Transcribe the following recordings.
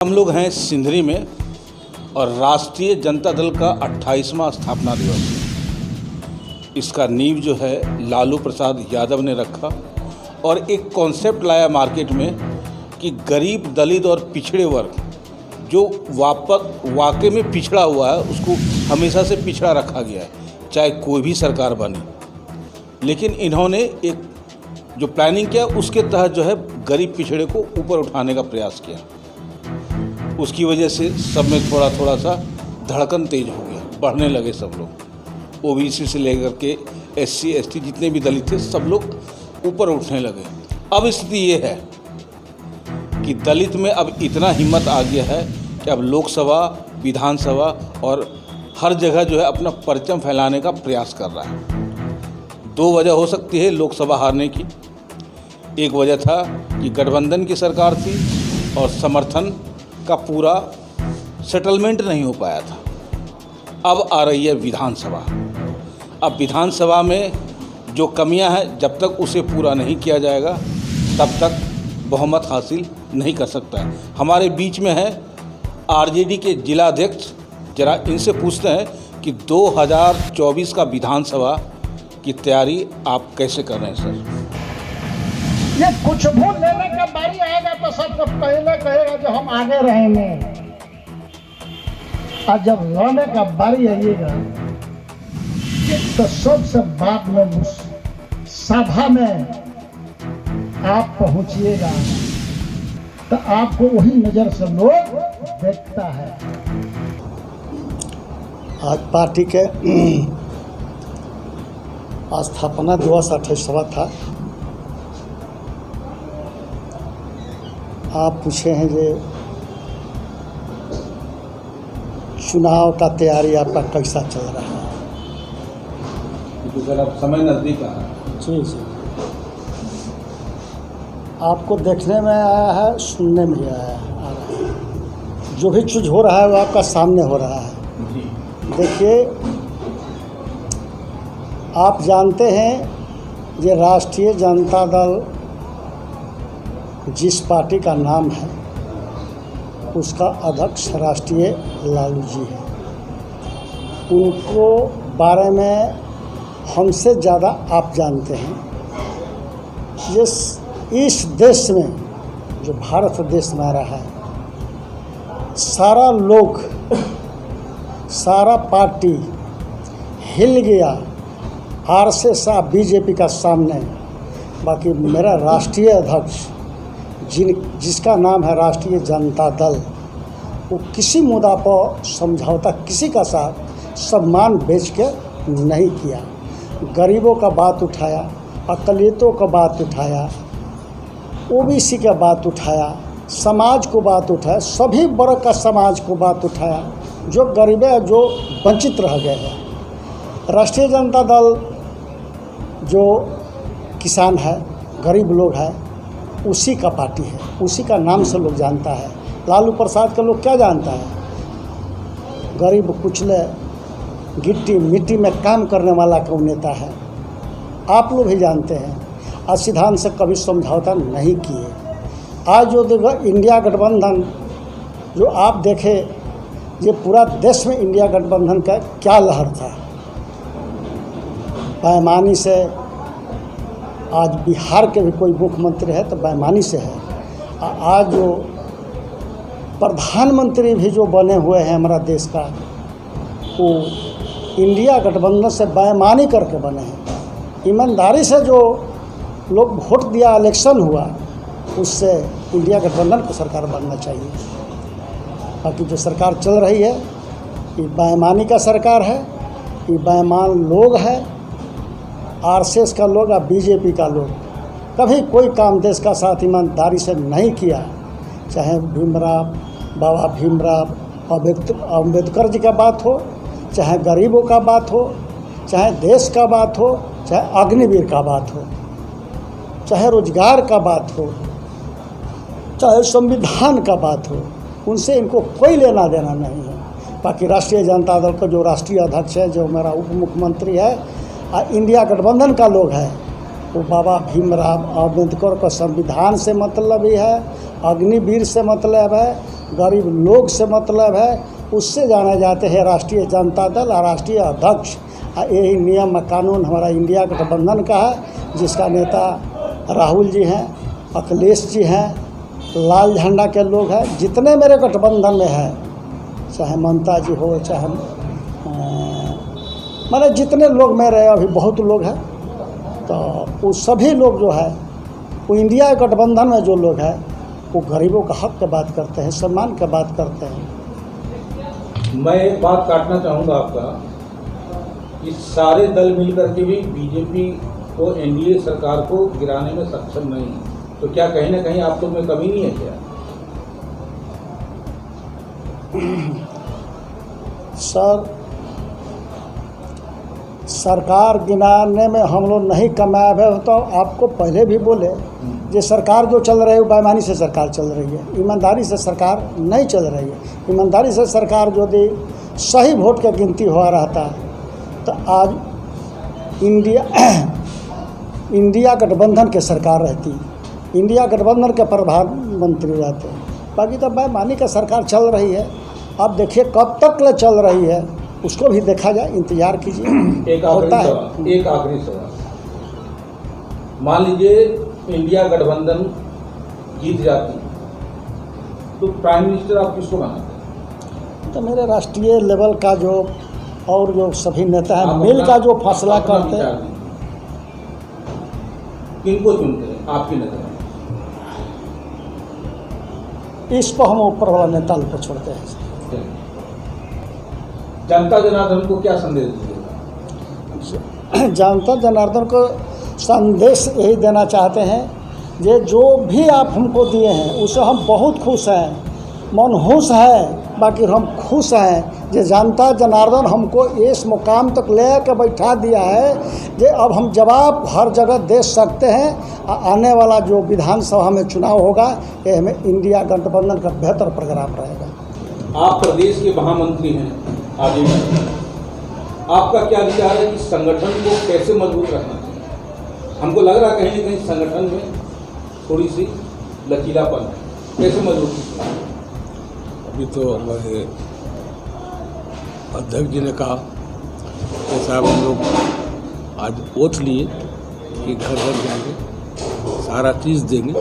हम लोग हैं सिंधरी में और राष्ट्रीय जनता दल का 28वां स्थापना दिवस। इसका नींव जो है लालू प्रसाद यादव ने रखा और एक कॉन्सेप्ट लाया मार्केट में कि गरीब, दलित और पिछड़े वर्ग जो वाकई में पिछड़ा हुआ है उसको हमेशा से पिछड़ा रखा गया है, चाहे कोई भी सरकार बने। लेकिन इन्होंने एक जो प्लानिंग किया उसके तहत जो है गरीब पिछड़े को ऊपर उठाने का प्रयास किया। उसकी वजह से सब में थोड़ा सा धड़कन तेज हो गया, बढ़ने लगे सब लोग। ओबीसी से लेकर के एससी एसटी जितने भी दलित थे सब लोग ऊपर उठने लगे। अब स्थिति ये है कि दलित में अब इतना हिम्मत आ गया है कि अब लोकसभा, विधानसभा और हर जगह जो है अपना परचम फैलाने का प्रयास कर रहा है। दो वजह हो सकती है लोकसभा हारने की। एक वजह था कि गठबंधन की सरकार थी और समर्थन का पूरा सेटलमेंट नहीं हो पाया था। अब आ रही है विधानसभा। अब विधानसभा में जो कमियां हैं, जब तक उसे पूरा नहीं किया जाएगा तब तक बहुमत हासिल नहीं कर सकता है। हमारे बीच में है आरजेडी के जिलाध्यक्ष, जरा इनसे पूछते हैं कि 2024 का विधानसभा की तैयारी आप कैसे कर रहे हैं सर? ये कुछ भी लेने का बारी आएगा तो सबसे पहले कहेगा जो हम आगे रहेंगे, और जब लड़ने का बारी आएगा तो सबसे बाद में सभा में आप पहुंचिएगा तो आपको वही नजर से लोग देखता है। आज पार्टी के स्थापना दिवस 28वां था। आप पूछे हैं जे चुनाव का तैयारी आपका कैसा चल रहा है? क्योंकि सर अब समय नज़दीक आ रहा है। जी जी, आपको देखने में आया है, सुनने में आया है, आ रहा है। जो भी चीज़ हो रहा है वो आपका सामने हो रहा है। देखिए, आप जानते हैं ये राष्ट्रीय जनता दल जिस पार्टी का नाम है उसका अध्यक्ष राष्ट्रीय लालू जी है। उनको बारे में हमसे ज़्यादा आप जानते हैं। इस देश में जो भारत देश में आ रहा है, सारा लोग, सारा पार्टी हिल गया आरएसएस बीजेपी का सामने। बाकी मेरा राष्ट्रीय अध्यक्ष जिसका नाम है राष्ट्रीय जनता दल, वो किसी मुद्दा पर समझौता किसी का साथ सम्मान बेच के नहीं किया। गरीबों का बात उठाया, अक़लियतों का बात उठाया, ओबीसी का बात उठाया, समाज को बात उठाया, सभी वर्ग का समाज को बात उठाया जो गरीब है, जो वंचित रह गए हैं। राष्ट्रीय जनता दल जो किसान है, गरीब लोग है, उसी का पार्टी है, उसी का नाम से लोग जानता है। लालू प्रसाद का लोग क्या जानता है? गरीब कुचले गिट्टी मिट्टी में काम करने वाला कौन नेता है? आप लोग ही जानते हैं। आज सिद्धांत से कभी समझौता नहीं किए। आज जो देखो इंडिया गठबंधन जो आप देखे, ये पूरा देश में इंडिया गठबंधन का क्या लहर था। बेईमानी से आज बिहार के भी कोई मुख्यमंत्री है तो बेईमानी से है। आज जो प्रधानमंत्री भी जो बने हुए हैं हमारा देश का, वो इंडिया गठबंधन से बेईमानी करके बने हैं। ईमानदारी से जो लोग वोट दिया, इलेक्शन हुआ, उससे इंडिया गठबंधन को सरकार बनना चाहिए। बाकी जो सरकार चल रही है ये बेईमानी का सरकार है, ये बेईमान लोग हैं। आरएसएस का लोग और बीजेपी का लोग कभी कोई काम देश का साथ ईमानदारी से नहीं किया। चाहे भीमराव, बाबा भीमराव अम्बेडकर जी का बात हो, चाहे गरीबों का बात हो, चाहे देश का बात हो, चाहे अग्निवीर का बात हो, चाहे रोजगार का बात हो, चाहे संविधान का बात हो, उनसे इनको कोई लेना देना नहीं है। बाकी राष्ट्रीय जनता दल का जो राष्ट्रीय अध्यक्ष है, जो मेरा उप मुख्यमंत्री है, इंडिया गठबंधन का लोग है, वो बाबा भीमराव अम्बेडकर का संविधान से मतलब ही है, अग्निवीर से मतलब है, गरीब लोग से मतलब है, उससे जाने जाते हैं राष्ट्रीय जनता दल और राष्ट्रीय अध्यक्ष। यही नियम कानून हमारा इंडिया गठबंधन का है, जिसका नेता राहुल जी हैं, अखिलेश जी हैं, लाल झंडा के लोग हैं। जितने मेरे गठबंधन में हैं, चाहे ममता जी हो, चाहे माने जितने लोग मेरे अभी बहुत लोग हैं, तो वो सभी लोग जो है वो इंडिया गठबंधन में जो लोग हैं वो गरीबों का हक की बात करते हैं, सम्मान की बात करते हैं। मैं एक बात काटना चाहूँगा आपका कि सारे दल मिलकर के भी बीजेपी को एनडीए सरकार को गिराने में सक्षम नहीं है, तो क्या कहीं ना कहीं आप लोग में कमी नहीं है क्या? सर, सरकार गिराने में हम लोग नहीं कामयाब है, तो आपको पहले भी बोले ये सरकार जो चल रही है वो बेईमानी से सरकार चल रही है, ईमानदारी से सरकार नहीं चल रही है। ईमानदारी से सरकार यदि सही वोट की गिनती हुआ रहता तो आज इंडिया गठबंधन की सरकार रहती, इंडिया गठबंधन के प्रधानमंत्री रहते। बाकी तो बेईमानी का सरकार चल रही है। आप देखिए कब तक ले चल रही है, उसको भी देखा जाए, इंतजार कीजिए। एक आखिरी सवाल, मान लीजिए इंडिया गठबंधन जीत जाती तो प्राइम मिनिस्टर आप किसको बनाते? तो मेरे राष्ट्रीय लेवल का जो और जो सभी नेता हैं मिल का जो फैसला करते हैं, किनको चुनते हैं आपकी नजर में? इस पर हम ऊपर वाला नेता पर छोड़ते हैं। जनता जनार्दन को क्या संदेश दीजिएगा? जनता जनार्दन को संदेश यही देना चाहते हैं, ये जो भी आप हमको दिए हैं उससे हम बहुत खुश हैं, मनहूस है। बाकी हम खुश हैं जे जनता जनार्दन हमको इस मुकाम तक ले कर बैठा दिया है, जे अब हम जवाब हर जगह दे सकते हैं। आने वाला जो विधानसभा में चुनाव होगा, ये हमें इंडिया गठबंधन का बेहतर प्रोग्राम रहेगा। आप प्रदेश के महामंत्री हैं आगे में, आपका क्या विचार है कि संगठन को कैसे मजबूत रखना चाहिए? हमको लग रहा है कहीं ना कहीं संगठन में थोड़ी सी लचीलापन है, कैसे मजबूत कीजिए? अभी तो हमारे अध्यक्ष जी ने कहा कि साहब हम लोग आज ओथ लिए कि घर घर जाएंगे, सारा चीज़ देंगे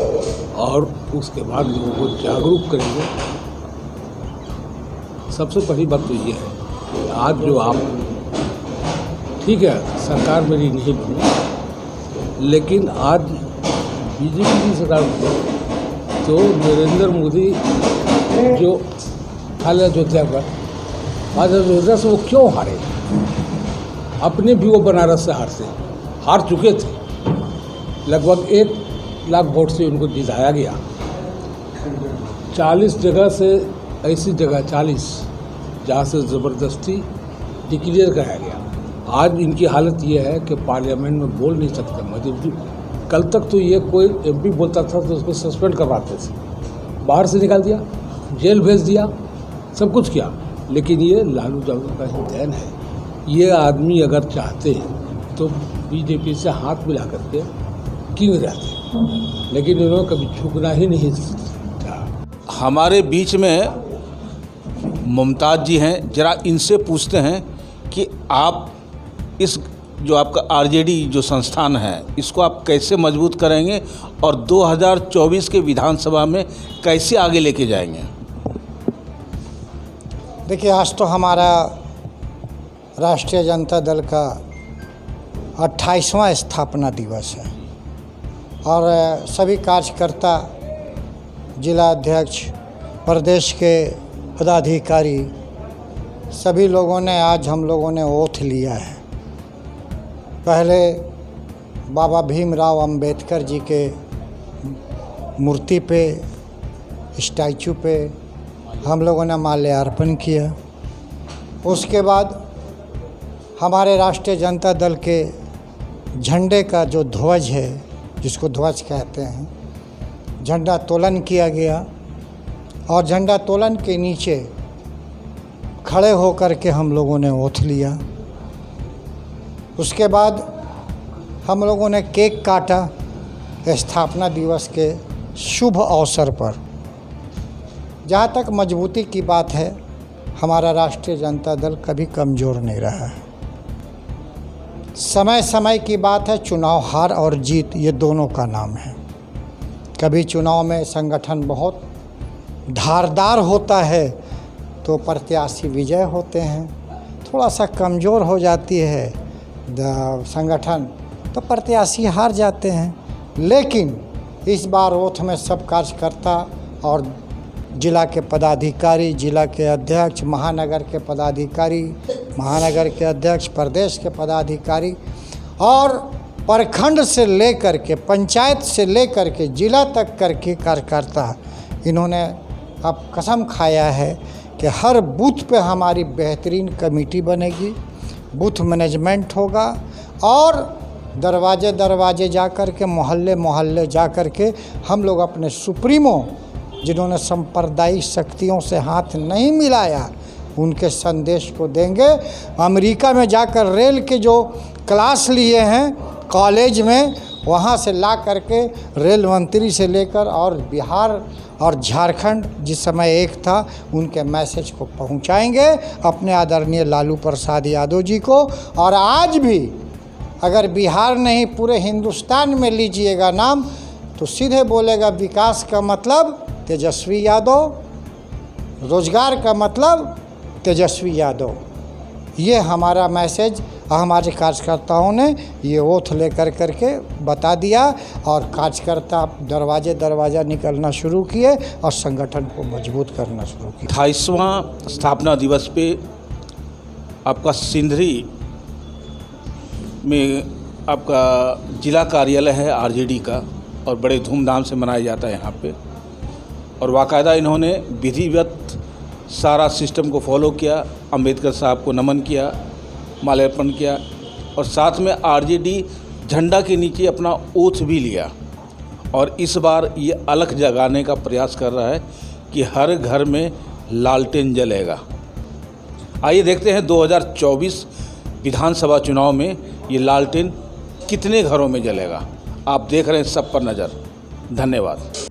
और उसके बाद लोगों को जागरूक करेंगे। सबसे पहली बात तो ये है कि आज जो आप, ठीक है सरकार मेरी नहीं बनी, लेकिन आज बीजेपी की सरकार तो नरेंद्र मोदी जो हाल जो त्याग आज योजना से वो क्यों हारे? अपने भी वो बनारस से हार चुके थे, लगभग 1 लाख वोट से उनको जिताया गया। 40 जगह से ऐसी जगह 40 जहाँ से ज़बरदस्ती डिक्लेयर कराया गया। आज इनकी हालत ये है कि पार्लियामेंट में बोल नहीं सकते। मतलब कल तक तो ये कोई एमपी बोलता था तो उसको सस्पेंड करवाते थे, बाहर से निकाल दिया, जेल भेज दिया, सब कुछ किया। लेकिन ये लालू यादव का ही देन है। ये आदमी अगर चाहते हैं तो बीजेपी से हाथ मिला करके किंग रहते, लेकिन इन्होंने कभी झुकना ही नहीं चाहा। हमारे बीच में मुमताज़ जी हैं, जरा इनसे पूछते हैं कि आप इस जो आपका आरजेडी जो संस्थान है इसको आप कैसे मजबूत करेंगे और 2024 के विधानसभा में कैसे आगे लेके जाएंगे? देखिए, आज तो हमारा राष्ट्रीय जनता दल का 28वां स्थापना दिवस है और सभी कार्यकर्ता, जिला अध्यक्ष, प्रदेश के पदाधिकारी, सभी लोगों ने आज हम लोगों ने ओथ लिया है। पहले बाबा भीमराव अंबेडकर जी के मूर्ति पे, स्टैचू पे हम लोगों ने माल्यार्पण किया। उसके बाद हमारे राष्ट्रीय जनता दल के झंडे का जो ध्वज है, जिसको ध्वज कहते हैं, झंडा तोलन किया गया और झंडा तोलन के नीचे खड़े होकर के हम लोगों ने ओथ लिया। उसके बाद हम लोगों ने केक काटा स्थापना दिवस के शुभ अवसर पर। जहाँ तक मजबूती की बात है, हमारा राष्ट्रीय जनता दल कभी कमज़ोर नहीं रहा है। समय समय की बात है, चुनाव हार और जीत ये दोनों का नाम है। कभी चुनाव में संगठन बहुत धारदार होता है तो प्रत्याशी विजय होते हैं, थोड़ा सा कमज़ोर हो जाती है संगठन तो प्रत्याशी हार जाते हैं। लेकिन इस बार ओथ में सब कार्यकर्ता और जिला के पदाधिकारी, जिला के अध्यक्ष, महानगर के पदाधिकारी, महानगर के अध्यक्ष, प्रदेश के पदाधिकारी और प्रखंड से लेकर के पंचायत से लेकर के जिला तक करके कार्यकर्ता, इन्होंने अब कसम खाया है कि हर बूथ पे हमारी बेहतरीन कमेटी बनेगी, बूथ मैनेजमेंट होगा और दरवाजे दरवाजे जा कर के, मोहल्ले मोहल्ले जा कर के हम लोग अपने सुप्रीमो जिन्होंने सांप्रदायिक शक्तियों से हाथ नहीं मिलाया उनके संदेश को देंगे। अमेरिका में जाकर रेल के जो क्लास लिए हैं कॉलेज में, वहाँ से ला करके रेल मंत्री से लेकर और बिहार और झारखंड जिस समय एक था उनके मैसेज को पहुंचाएंगे अपने आदरणीय लालू प्रसाद यादव जी को। और आज भी अगर बिहार नहीं पूरे हिंदुस्तान में लीजिएगा नाम तो सीधे बोलेगा विकास का मतलब तेजस्वी यादव, रोजगार का मतलब तेजस्वी यादव। ये हमारा मैसेज हमारे कार्यकर्ताओं ने ये ओथ लेकर करके बता दिया और कार्यकर्ता दरवाजे दरवाज़ा निकलना शुरू किए और संगठन को मजबूत करना शुरू किया। 28वां स्थापना दिवस पे आपका सिंधरी में आपका जिला कार्यालय है आरजेडी का और बड़े धूमधाम से मनाया जाता है यहाँ पे। और बाकायदा इन्होंने विधिवत सारा सिस्टम को फॉलो किया, अंबेडकर साहब को नमन किया, माल्यार्पण किया और साथ में आरजेडी झंडा के नीचे अपना ओथ भी लिया। और इस बार ये अलख जगाने का प्रयास कर रहा है कि हर घर में लालटेन जलेगा। आइए देखते हैं 2024 विधानसभा चुनाव में ये लालटेन कितने घरों में जलेगा। आप देख रहे हैं सब पर नज़र। धन्यवाद।